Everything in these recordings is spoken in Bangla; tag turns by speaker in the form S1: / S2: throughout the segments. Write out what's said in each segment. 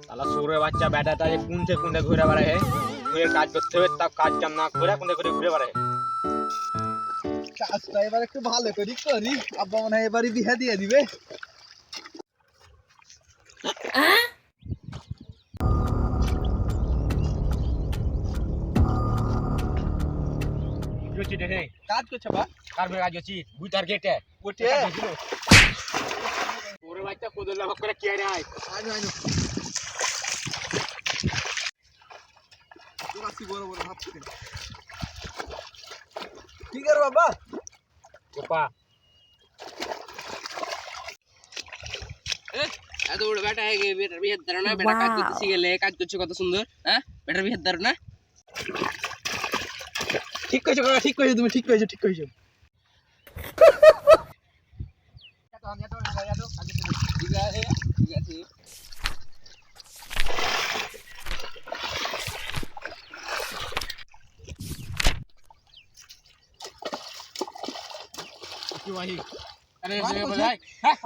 S1: साला सूरे बच्चा बैठा था ये कुंडे कुंडे घुरे वाला है ये काज করতে হবে तब কাজ কাম না করে কুंडे করে ঘুরে বেড়ায়
S2: কাজটা এবার একটু ভালো করি করি আব্বা মনে হয় এবারই বিয়ে দিয়ে দিবে
S1: जोची देखे
S2: কাজ করছে বা
S1: কার বেড়া जोची বুইতার গেটে
S2: ওটে
S1: सूरे बच्चा কোদল লাভ করে কি আরে আয়
S2: আইনো আইনো তোরাসি বড় বড় ভাবছে ঠিক আছে বাবা
S1: গোপা
S3: এত বড় বেটা হয়ে গিয়ে বেটার বিয়ে ধরো না বেটা কাজ করতে শিখে লে কাজ করছে কত সুন্দর হ্যাঁ বেটার বিয়ে ধরো না
S2: ঠিক কইছো কাকা ঠিক কইছো তুমি ঠিক কইছো ঠিক কইছো
S3: ঠিক আছে ঠিক আছে
S1: কি ভাই আরে রে বলাই হ্যাঁ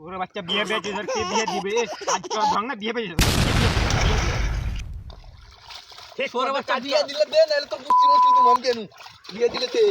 S1: ওরে বাচ্চা বিয়ে বেজে ধরতে বিয়ে দিবে আজ তো ভাঙ না বিয়ে বেজে
S2: তোর বাচ্চা বিয়ে দিলে দে নাহলে তো কুস্তি মুস্তি তো মম কেন বিয়ে দিলে তে